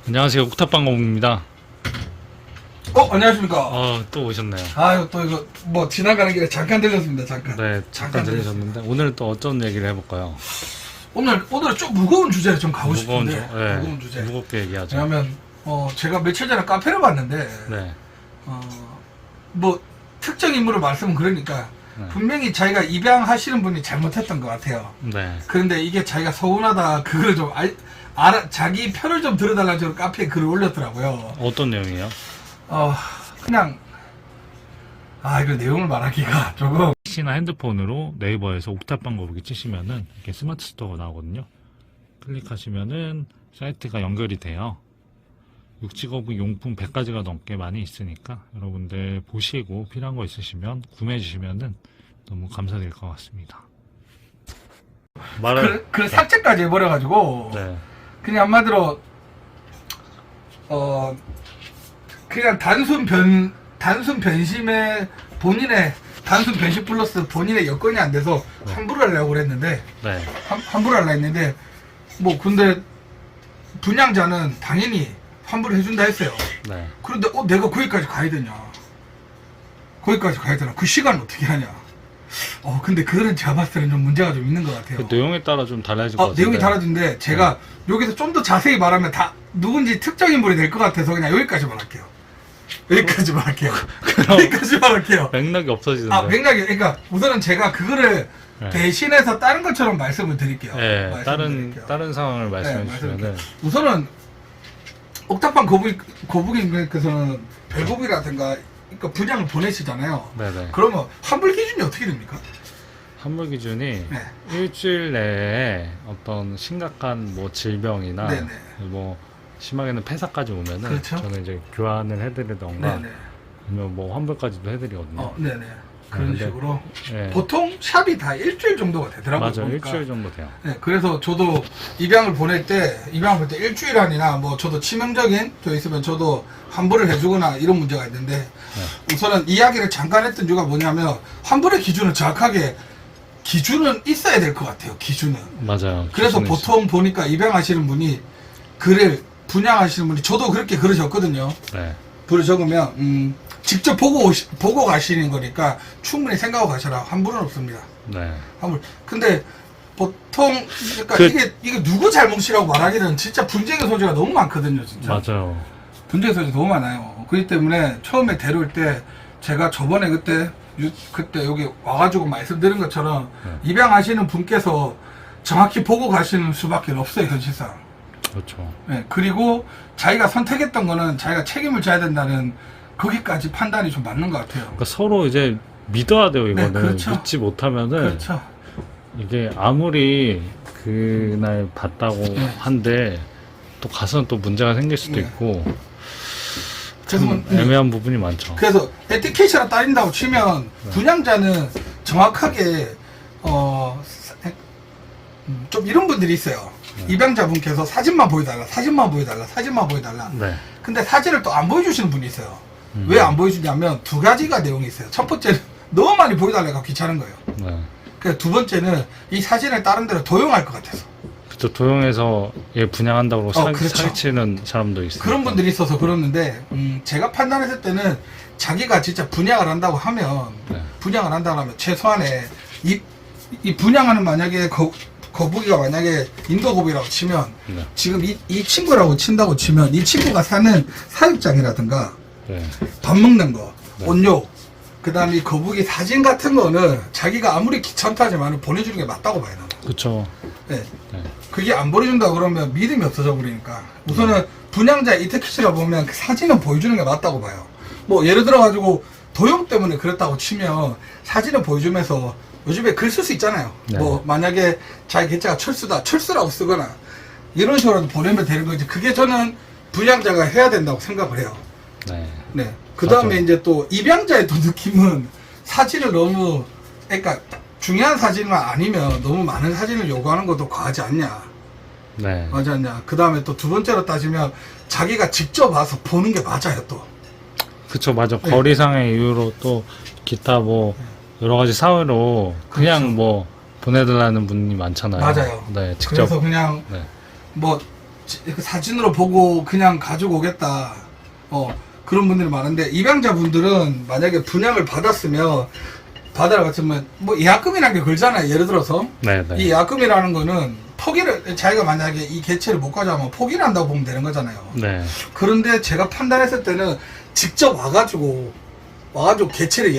안녕하세요. 옥탑방공입니다. 안녕하십니까. 또 오셨네요. 아유, 또 이거, 지나가는 길에 잠깐 들렸습니다, 잠깐. 네, 잠깐 들리셨는데 오늘 또 어떤 얘기를 해볼까요? 오늘은 좀 무거운 주제를 좀 가고 무거운 싶은데. 네, 무거운 주제. 무겁게 얘기하죠. 왜냐면, 제가 며칠 전에 카페를 봤는데, 네, 특정 인물을 말씀은 그러니까, 네. 분명히 자기가 입양하시는 분이 잘못했던 것 같아요. 네, 그런데 이게 자기가 서운하다, 그걸 좀 자기 편을 좀 들어달라는 식으로 카페에 글을 올렸더라고요. 어떤 내용이에요? 그냥, 이거 내용을 말하기가 조금. PC나 핸드폰으로 네이버에서 옥탑방 거북이 치시면은 이렇게 스마트 스토어가 나오거든요. 클릭하시면은 사이트가 연결이 돼요. 육지거북이 용품 100가지가 넘게 많이 있으니까 여러분들 보시고 필요한 거 있으시면 구매해 주시면은 너무 감사드릴 것 같습니다. 그 삭제까지 해버려가지고, 네, 그냥 한마디로 그냥 단순 변심에 본인의 단순 변심 플러스 본인의 여건이 안 돼서 환불을 하려고 그랬는데 네, 환불을 하려고 했는데 근데 분양자는 당연히 환불을 해준다 했어요. 네. 그런데 내가 거기까지 가야 되냐, 거기까지 가야 되나, 그 시간 어떻게 하냐. 근데 그거는 제가 봤을 때는 좀 문제가 좀 있는 것 같아요. 그 내용에 따라 좀 달라질 것 같은데. 내용이 달라진데 제가 여기서 좀 더 자세히 말하면 다 누군지 특정 인물이 될 것 같아서 그냥 여기까지만 할게요. 여기까지만 할게요. 여기까지만 할게요. 맥락이 없어지는데. 맥락이, 그러니까 우선은 제가 그거를 네. 대신해서 다른 것처럼 말씀을 드릴게요. 네, 말씀드릴게요. 다른 상황을 말씀해 주시면은. 우선은 옥탑방 거북이께서는 별거북이라든가 그러니까 분양을 보내시잖아요. 네네. 그러면 환불 기준이 어떻게 됩니까? 환불 기준이 네. 일주일 내에 어떤 심각한 뭐 질병이나 네네. 뭐 심하게는 폐사까지 오면은 그렇죠. 저는 이제 교환을 해드리던가 네네. 아니면 뭐 환불까지도 해드리거든요. 네네. 그런 근데, 식으로. 네. 보통 샵이 다 일주일 정도가 되더라고요. 맞아요. 보니까. 일주일 정도 돼요. 네, 그래서 저도 입양을 보낼 때 일주일 안이나 저도 치명적인 저 있으면 저도 환불을 해주거나 이런 문제가 있는데 우선은 이야기를 잠깐 했던 이유가 뭐냐면 환불의 기준은 정확하게 기준은 있어야 될 것 같아요. 기준은. 맞아요. 그래서 기준이 보통 보니까 입양하시는 분이 글을 분양하시는 분이 저도 그렇게 글을 적거든요. 네. 글을 적으면 직접 보고 가시는 거니까 충분히 생각하고 가셔라. 환불은 없습니다. 네. 환불. 근데 보통 그러니까 이게 누구 잘못이라고 말하기는 진짜 분쟁의 소지가 너무 많거든요, 진짜. 맞아요. 분쟁의 소지 너무 많아요. 그렇기 때문에 처음에 데려올 때 제가 저번에 그때 여기 와가지고 말씀드린 것처럼 입양하시는 분께서 정확히 보고 가시는 수밖에 없어요, 현실상. 그렇죠. 네, 그리고 자기가 선택했던 거는 자기가 책임을 져야 된다는 거기까지 판단이 좀 맞는 것 같아요. 그러니까 서로 이제 믿어야 돼요. 이거는 그렇죠. 믿지 못하면은 그렇죠. 이게 아무리 그날 봤다고 한데 또 가서는 또 문제가 생길 수도 네. 있고 그래서 참 애매한 부분이 많죠. 그래서 에티켓이라 따린다고 치면 분양자는 정확하게 좀 이런 분들이 있어요. 입양자분께서 사진만 보여달라. 네. 근데 사진을 또 안 보여주시는 분이 있어요. 왜 안 보여주냐면 두 가지가 내용이 있어요. 첫 번째는 너무 많이 보여달라고 귀찮은 거예요. 네. 그래서 두 번째는 이 사진을 다른 데로 도용할 것 같아서. 그쵸, 도용해서 얘 분양한다고 그렇죠. 사기치는 사람도 있어요. 그런 분들이 있어서 그러는데 제가 판단했을 때는 자기가 진짜 분양을 한다고 하면 최소한에 이 분양하는 만약에 거북이가 만약에 인도 거북이라고 치면 네. 지금 이 친구라고 친다고 치면 이 친구가 사는 사육장이라든가 네. 밥 먹는 거, 네. 온욕, 그 다음에 이 거북이 사진 같은 거는 자기가 아무리 귀찮다 하지만 보내주는 게 맞다고 봐요. 나는. 그쵸. 네. 네. 그게 안 보내준다 그러면 믿음이 없어져 버리니까 우선은 분양자 이태키스라 보면 그 사진은 보여주는 게 맞다고 봐요. 예를 들어가지고 도용 때문에 그랬다고 치면 사진을 보여주면서 요즘에 글 쓸 수 있잖아요. 네. 만약에 자기 계좌가 철수라고 쓰거나 이런 식으로 보내면 되는 거지. 그게 저는 분양자가 해야 된다고 생각을 해요. 네. 네. 그 다음에 맞죠. 이제 또 입양자의 또 느낌은 사진을 너무, 그러니까 중요한 사진만 아니면 너무 많은 사진을 요구하는 것도 과하지 않냐. 네. 맞지 않냐. 그 다음에 또 두 번째로 따지면 자기가 직접 와서 보는 게 맞아요, 또. 그쵸, 맞아. 네. 거리상의 이유로 또 기타 뭐 여러 가지 사회로 그냥 그렇죠. 뭐 보내달라는 분이 많잖아요. 맞아요. 네, 직접. 그래서 그냥 네. 그 사진으로 보고 그냥 가지고 오겠다. 그런 분들이 많은데, 입양자분들은 만약에 분양을 받았으면, 받으라 같으면, 뭐, 예약금이라는 게 걸잖아요. 예를 들어서. 네, 이 네. 예약금이라는 거는 포기를, 자기가 만약에 이 개체를 못 가져가면 포기를 한다고 보면 되는 거잖아요. 네. 그런데 제가 판단했을 때는 직접 와가지고 개체를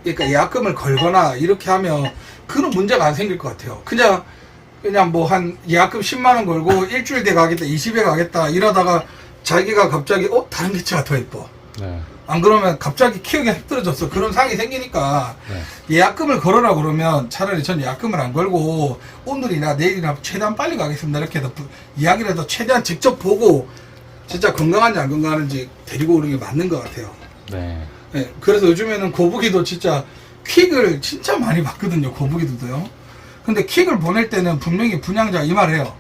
그러니까 예약금을 걸거나 이렇게 하면 그런 문제가 안 생길 것 같아요. 그냥 뭐 한 예약금 10만원 걸고 일주일 뒤에 가겠다, 20일 가겠다 이러다가 자기가 갑자기 다른 개체가 더 예뻐. 네. 안 그러면 갑자기 키우기가 힘들어졌어. 그런 상황이 생기니까 네. 예약금을 걸으라 그러면 차라리 전 예약금을 안 걸고 오늘이나 내일이나 최대한 빨리 가겠습니다. 이렇게 해서 이야기라도 최대한 직접 보고 진짜 건강한지 안 건강한지 데리고 오는 게 맞는 것 같아요. 네. 네, 그래서 요즘에는 거북이도 진짜 퀵을 진짜 많이 받거든요. 거북이들도요. 근데 퀵을 보낼 때는 분명히 분양자가 이 말을 해요.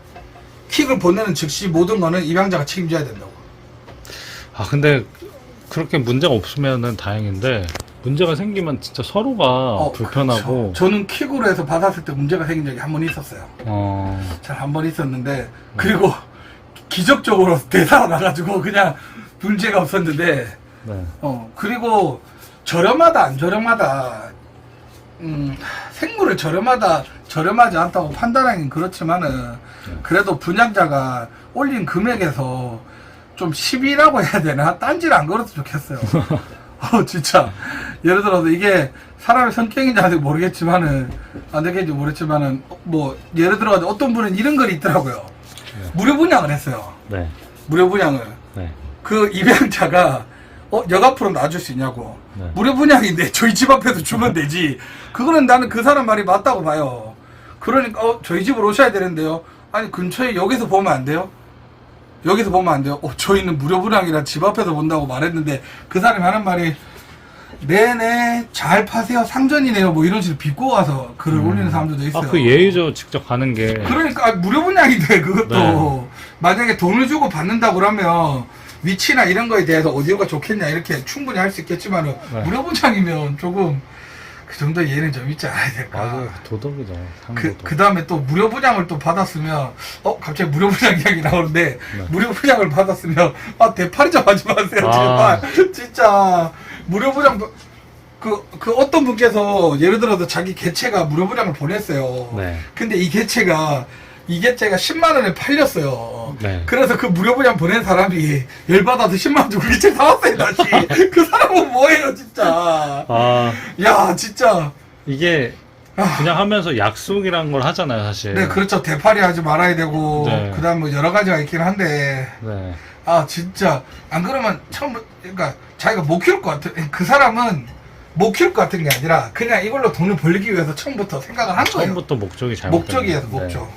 퀵을 보내는 즉시 모든 거는 입양자가 책임져야 된다고. 아, 근데 그렇게 문제가 없으면은 다행인데, 문제가 생기면 진짜 서로가 불편하고, 그렇죠. 저는 퀵으로 해서 받았을 때 문제가 생긴 적이 한 번 있었어요. 잘 한 번 있었는데, 그리고 기적적으로 대사가 나가지고 그냥 문제가 없었는데, 네. 그리고 저렴하다 안 저렴하다, 생물을 저렴하지 않다고 판단하긴 그렇지만은, 그래도 분양자가 올린 금액에서 좀 10이라고 해야 되나? 딴지를 안 걸어도 좋겠어요. 진짜. 예를 들어서 이게 사람의 성격인지 아직 모르겠지만은, 안 되겠지 모르겠지만은, 뭐, 예를 들어 어떤 분은 이런 글이 있더라고요. 무료 분양을 했어요. 네. 무료 분양을. 네. 그 입양자가, 역 앞으로 놔줄 수 있냐고. 네. 무료 분양인데 저희 집 앞에서 주면 되지. 그거는 나는 그 사람 말이 맞다고 봐요. 그러니까, 저희 집으로 오셔야 되는데요. 아니, 근처에 여기서 보면 안 돼요? 여기서 보면 안 돼요? 저희는 무료 분양이라 집 앞에서 본다고 말했는데, 그 사람이 하는 말이, 네네, 잘 파세요. 상전이네요. 뭐 이런 식으로 비꼬 와서 글을 올리는 사람들도 있어요. 아, 그 예의죠. 직접 가는 게. 그러니까, 무료 분양인데, 그것도. 네. 만약에 돈을 주고 받는다고 그러면, 위치나 이런 거에 대해서 어디가 좋겠냐, 이렇게 충분히 할 수 있겠지만은, 네. 무료 분양이면 조금, 그 정도 예의는 좀 있지 않아야 될까. 맞아요. 도덕이죠. 상도덕. 그 다음에 또 무료 분양을 또 받았으면, 갑자기 무료 분양 이야기 나오는데, 네. 무료 분양을 받았으면, 대파리 좀 하지 마세요, 아. 제발. 진짜, 무료 분양, 그 어떤 분께서, 예를 들어서 자기 개체가 무료 분양을 보냈어요. 네. 근데 이 개체가 10만원에 팔렸어요. 네. 그래서 그 무료 분양 보낸 사람이 열받아서 10만원 주고 개체 사왔어요, 다시. 그 사람은 뭐예요, 진짜. 아, 야, 진짜. 이게 그냥 하면서 약속이란 걸 하잖아요, 사실. 네, 그렇죠. 대파리 하지 말아야 되고, 네. 그 다음 뭐 여러 가지가 있긴 한데, 네. 진짜, 안 그러면 그러니까 자기가 못 키울 것 같아. 그 사람은 못 키울 것 같은 게 아니라, 그냥 이걸로 돈을 벌기 위해서 처음부터 생각을 한 거예요. 처음부터 목적이 잘못. 목적이에요, 목적.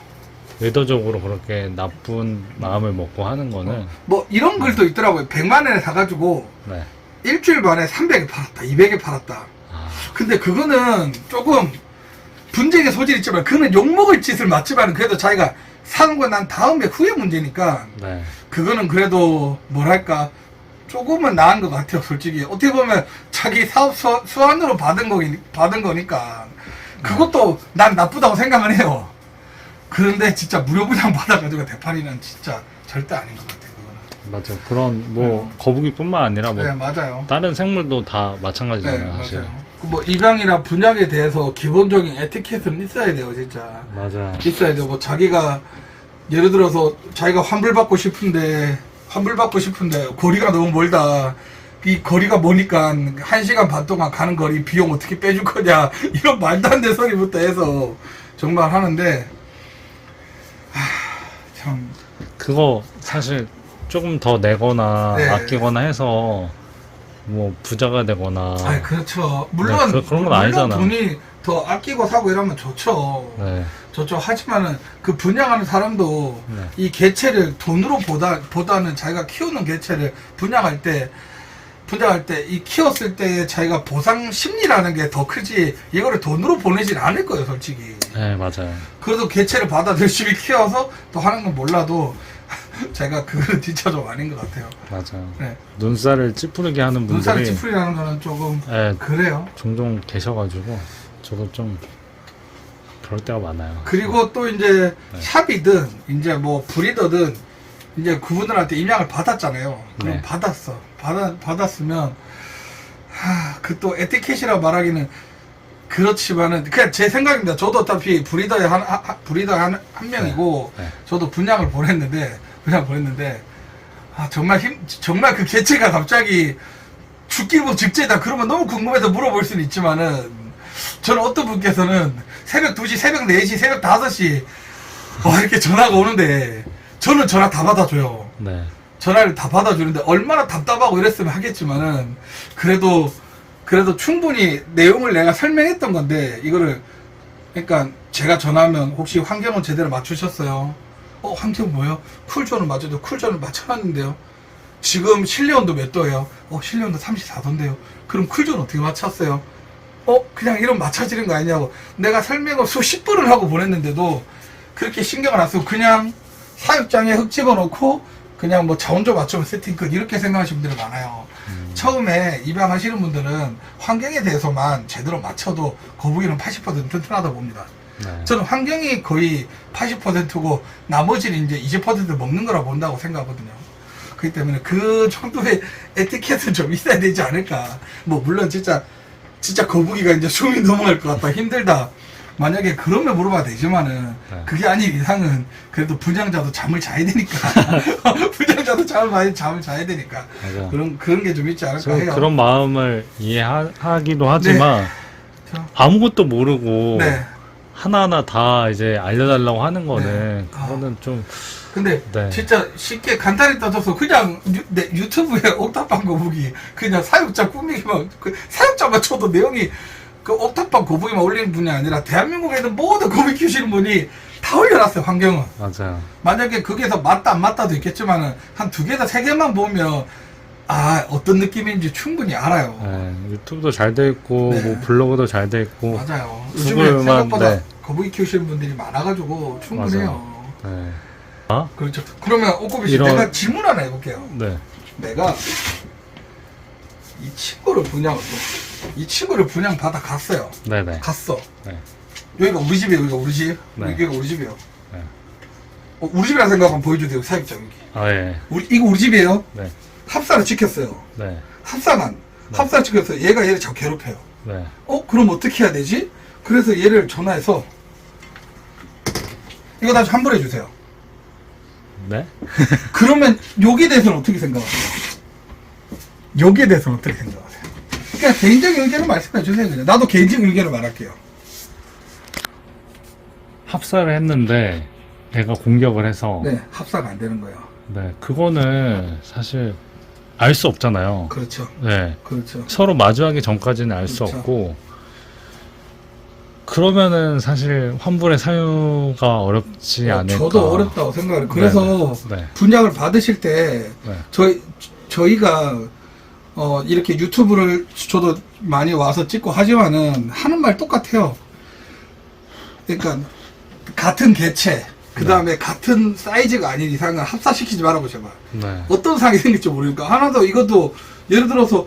의도적으로 그렇게 나쁜 마음을 먹고 하는 거는. 뭐, 이런 글도 있더라고요. 100만원에 사가지고, 네. 일주일 만에 300에 팔았다, 200에 팔았다. 아, 근데 그거는 조금 분쟁의 소질이 있지만, 그거는 욕먹을 짓을 맞지만, 그래도 자기가 사는 건 난 다음에 후에 문제니까, 네. 그거는 그래도 뭐랄까 조금은 나은 것 같아요. 솔직히 어떻게 보면 자기 사업 수완으로 받은 거니까 그것도 난 나쁘다고 생각을 해요. 그런데 진짜 무료 분양 받아가지고 대파리는 진짜 절대 아닌 것 같아요. 그거는. 맞아. 그런 뭐 거북이뿐만 아니라 뭐 네, 맞아요. 다른 생물도 다 네, 마찬가지잖아요, 사실. 맞아요. 뭐 입양이나 분양에 대해서 기본적인 에티켓은 있어야 돼요, 진짜. 맞아. 있어야 돼요. 뭐 자기가 예를 들어서 자기가 환불받고 싶은데 거리가 너무 멀다. 이 거리가 머니까 1시간 반 동안 가는 거리 비용 어떻게 빼줄 거냐. 이런 말도 안 되는 소리부터 해서 정말 하는데, 참. 그거 사실 조금 더 내거나 네. 아끼거나 해서 뭐 부자가 되거나. 그렇죠. 물론, 네, 그런 건 물론 아니잖아. 돈이 더 아끼고 사고 이러면 좋죠. 네. 좋죠. 하지만은 그 분양하는 사람도 네. 이 개체를 돈으로 보다는 자기가 키우는 개체를 분양할 때 이 키웠을 때 자기가 보상 심리라는 게 더 크지 이거를 돈으로 보내진 않을 거예요, 솔직히. 네, 맞아요. 그래도 개체를 받아 열심히 키워서 또 하는 건 몰라도 제가 그거는 진짜 좀 아닌 것 같아요. 맞아요. 네. 눈살을 찌푸리게 하는 분들이 눈살을 찌푸리라는 거는 조금 네, 그래요. 종종 계셔가지고 저도 좀 그럴 때가 많아요. 그리고 또 이제 네. 샵이든 이제 뭐 브리더든 이제 그분들한테 임양을 받았잖아요. 그럼 네. 받았으면 그 또 에티켓이라고 말하기는 그렇지만은 그냥 제 생각입니다. 저도 어차피 브리더의 브리더 한 명이고 네. 저도 분양을 보냈는데 정말 그 개체가 갑자기 죽기부 직제다 그러면 너무 궁금해서 물어볼 수는 있지만은 저는 어떤 분께서는 새벽 2시, 새벽 4시, 새벽 5시 이렇게 전화가 오는데 저는 전화 다 받아줘요. 네. 전화를 다 받아주는데 얼마나 답답하고 이랬으면 하겠지만은 그래도 충분히 내용을 내가 설명했던 건데 이거를 그러니까 제가 전화하면 혹시 환경은 제대로 맞추셨어요? 환경 뭐요? 쿨존은 맞춰도 쿨존을 맞춰놨는데요. 지금 실내 온도 몇 도예요? 실내 온도 34도인데요. 그럼 쿨존 어떻게 맞췄어요? 그냥 이런 맞춰지는 거 아니냐고 내가 설명을 수십 번을 하고 보냈는데도 그렇게 신경을 안 쓰고 그냥 사육장에 흙 집어넣고 그냥 뭐 자원조 맞추면 세팅 끝 이렇게 생각하시는 분들이 많아요. 처음에 입양하시는 분들은 환경에 대해서만 제대로 맞춰도 거북이는 80% 튼튼하다 봅니다. 네. 저는 환경이 거의 80%고 나머지는 이제 20% 먹는 거라 본다고 생각하거든요. 그렇기 때문에 그 정도의 에티켓은 좀 있어야 되지 않을까. 뭐 물론 진짜 거북이가 이제 숨이 넘어갈 것 같다 힘들다 만약에 그러면 물어봐도 되지만은 네. 그게 아닌 이상은 그래도 분양자도 잠을 자야 되니까 분양자도 잠을 자야 되니까 맞아. 그런 게 좀 있지 않을까 해요. 그런 마음을 이해하기도 하지만 저- 아무것도 모르고 네. 하나하나 다 이제 알려달라고 하는 거는 네. 그거는 좀 근데 네. 진짜 쉽게 간단히 따져서 그냥 유튜브에 옥탑방 거북이 그냥 사육자 꾸미기만 사육자만 쳐도 내용이 그 옥탑방 거북이만 올리는 분이 아니라 대한민국에 있는 모든 거북이 키우시는 분이 다 올려놨어요. 환경은 맞아요. 만약에 거기에서 맞다 안 맞다도 있겠지만은 한 2개에서 3개만 보면 어떤 느낌인지 충분히 알아요. 네, 유튜브도 잘 돼 있고 네. 뭐 블로그도 잘 돼 있고 맞아요. 요즘에 구글만, 생각보다 네. 거북이 키우시는 분들이 많아가지고 충분해요. 네. 그렇죠. 그러면 오코비 씨 이런- 내가 질문 하나 해볼게요. 네. 내가 이 친구를 분양 받아 갔어요. 네네. 갔어. 네. 여기가 우리 집이에요. 여기가 우리 집. 네. 여기가 우리 집이에요. 네. 우리 집이라 생각하면 보여주세요. 사육장 여기. 아 예. 이거 우리 집이에요. 네. 합사를 지켰어요. 네. 합사만. 네. 합사를 지켰어요. 얘가 얘를 자꾸 괴롭혀요. 네. 그럼 어떻게 해야 되지? 그래서 얘를 전화해서 이거 다시 환불해 주세요. 네. 그러면 여기에 대해서는 어떻게 생각하세요? 여기에 대해서는 어떻게 생각하세요? 그냥 개인적인 의견을 말씀해 주세요. 그냥. 나도 개인적인 의견을 말할게요. 합사를 했는데 애가 공격을 해서 네, 합사가 안 되는 거예요. 네, 그거는 사실 알 수 없잖아요. 그렇죠. 네. 그렇죠. 서로 마주하기 전까지는 알 수 그렇죠. 없고 그러면은 사실 환불의 사유가 어렵지 않을까. 저도 어렵다고 생각해요. 그래서 네. 분양을 받으실 때 네. 저희가 이렇게 유튜브를 저도 많이 와서 찍고 하지만은 하는 말 똑같아요. 그러니까 같은 개체 그 다음에 같은 사이즈가 아닌 이상은 합사시키지 말라고 제발. 네. 어떤 상이 생길지 모르니까 하나도 이것도 예를 들어서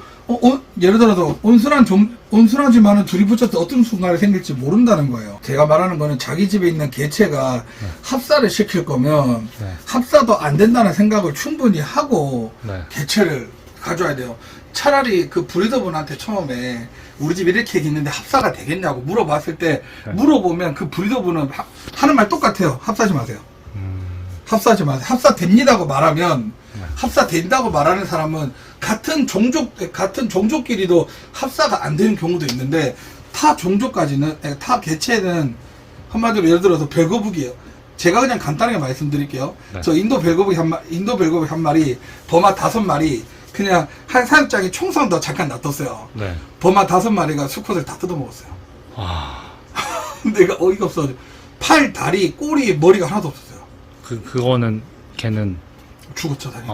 온순하지만은 둘이 붙였을 때 어떤 순간에 생길지 모른다는 거예요. 제가 말하는 거는 자기 집에 있는 개체가 합사를 시킬 거면 네. 합사도 안 된다는 생각을 충분히 하고 네. 개체를 가져야 돼요. 차라리 그 브리더분한테 처음에 우리 집 이렇게 있는데 합사가 되겠냐고 물어봤을 때 네. 물어보면 그 브리더분은 하는 말 똑같아요. 합사하지 마세요. 합사하지 마세요. 합사됩니다고 말하면 합사된다고 말하는 사람은 같은 종족끼리도 합사가 안 되는 경우도 있는데 타 종족까지는 타 개체는 한마디로 예를 들어서 벨거북이에요. 제가 그냥 간단하게 말씀드릴게요. 네. 저 인도 벨거북이 한 마리, 버마 5마리 그냥 한 사육장에 총성도 잠깐 놔뒀어요. 네. 버마 5마리가 수컷을 다 뜯어먹었어요. 아, 내가 어이가 없어. 팔, 다리, 꼬리, 머리가 하나도 없었어요. 그거는 걔는 죽었죠, 다리.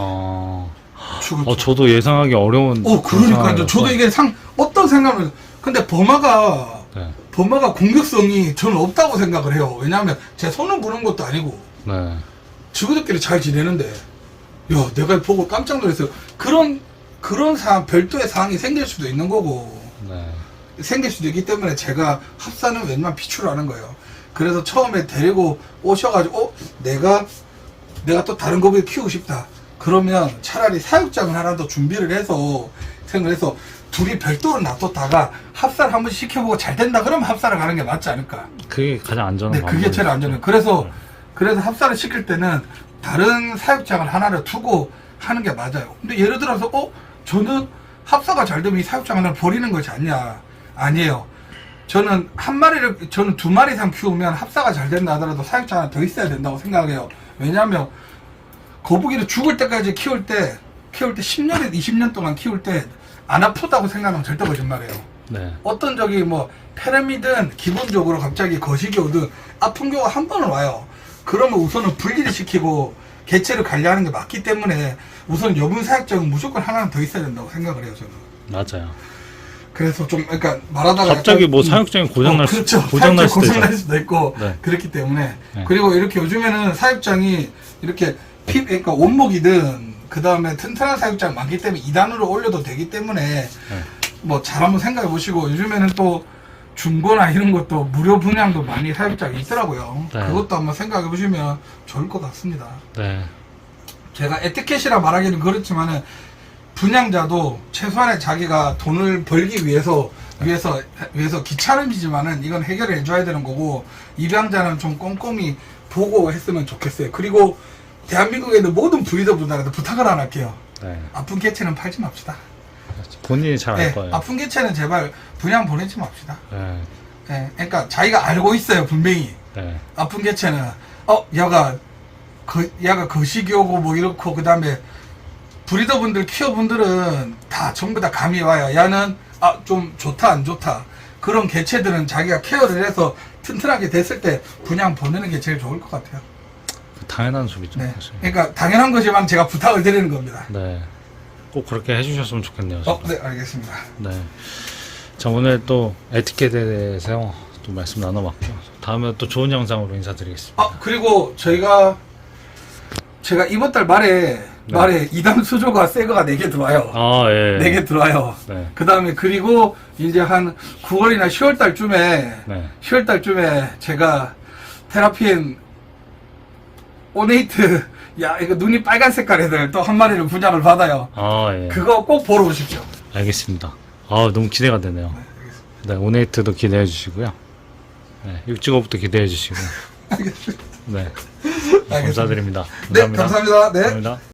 죽었죠. 저도 예상하기 어려운. 그런 그러니까요. 상황이어서. 저도 이게 어떤 생각을, 근데 버마가 네. 공격성이 저는 없다고 생각을 해요. 왜냐하면 제 손을 무는 것도 아니고, 네. 친구들끼리 잘 지내는데, 야, 내가 보고 깜짝 놀랐어요. 그런 상황, 별도의 상황이 생길 수도 있는 거고, 네. 생길 수도 있기 때문에 제가 합사는 웬만하면 피추를 하는 거예요. 그래서 처음에 데리고 오셔가지고 내가 또 다른 거북이 키우고 싶다. 그러면 차라리 사육장을 하나 더 준비를 해서 생각을 해서 둘이 별도로 놔뒀다가 합사를 한번 시켜보고 잘 된다 그러면 합사를 가는 게 맞지 않을까. 그게 가장 안전한 네, 그게 제일 안전해요. 그래서 네. 합사를 시킬 때는 다른 사육장을 하나를 두고 하는 게 맞아요. 근데 예를 들어서 저는 합사가 잘 되면 이 사육장 하나를 버리는 것이 아니야. 아니에요. 저는 저는 2마리 이상 키우면 합사가 잘 된다 하더라도 사육장 하나 더 있어야 된다고 생각해요. 왜냐하면 거북이를 죽을 때까지 키울 때 10년에서 20년 동안 키울 때 안 아프다고 생각하면 절대 거짓말이에요. 네. 어떤 페레미든 기본적으로 갑자기 거식이 오든 아픈 경우가 한 번은 와요. 그러면 우선은 분리를 시키고 개체를 관리하는 게 맞기 때문에 우선 여분 사육장은 무조건 하나는 더 있어야 된다고 생각을 해요, 저는. 맞아요. 그래서 그러니까 말하다가 갑자기 뭐 사육장이 고장날 그렇죠. 고장날 수도 고장날 있죠. 수도 있고 네. 그렇기 때문에 네. 그리고 이렇게 요즘에는 사육장이 이렇게 그러니까 원목이든 그 다음에 튼튼한 사육장 많기 때문에 2단으로 올려도 되기 때문에 네. 뭐 잘 한번 생각해 보시고 요즘에는 또 중고나 이런 것도 무료 분양도 많이 사육장이 있더라고요. 네. 그것도 한번 생각해 보시면 좋을 것 같습니다. 네. 제가 에티켓이라 말하기는 그렇지만은 분양자도 최소한의 자기가 돈을 벌기 위해서 귀찮음이지만은 이건 해결을 해줘야 되는 거고 입양자는 좀 꼼꼼히 보고 했으면 좋겠어요. 그리고 대한민국에 있는 모든 브리더분들한테 부탁을 안 할게요. 네. 아픈 개체는 팔지 맙시다. 본인이 잘 알 네, 거예요. 아픈 개체는 제발 분양 보내지 맙시다. 네. 네, 그러니까 자기가 알고 있어요, 분명히. 네. 아픈 개체는 야가 거식이 오고 뭐 이렇고 그 다음에 브리더분들 키워분들은 다 전부 다 감이 와요. 야는 좀 좋다 안 좋다. 그런 개체들은 자기가 케어를 해서 튼튼하게 됐을 때 분양 보내는 게 제일 좋을 것 같아요. 당연한 소리죠. 네. 사실. 그러니까 당연한 거지만 제가 부탁을 드리는 겁니다. 네. 꼭 그렇게 해주셨으면 좋겠네요. 제가. 네, 알겠습니다. 네. 자, 오늘 또 에티켓에 대해서 또 말씀 나눠봤고요. 다음에 또 좋은 영상으로 인사드리겠습니다. 그리고 제가 이번 달 말에 2단 수조가 새 거가 4개 들어와요. 아, 예. 4개 들어와요. 네. 그 다음에 그리고 이제 한 9월이나 10월 달쯤에 네. 10월 달쯤에 제가 테라핀 오네이트 이거 눈이 빨간 색깔 애들 또 한 마리를 분양을 받아요. 아, 예. 그거 꼭 보러 오십시오. 알겠습니다. 아, 너무 기대가 되네요. 네, 오네이트도 기대해 주시고요. 네, 육지거북도 기대해 주시고. 알겠습니다. 네. 알겠습니다. 감사드립니다. 네, 감사합니다. 네. 감사합니다.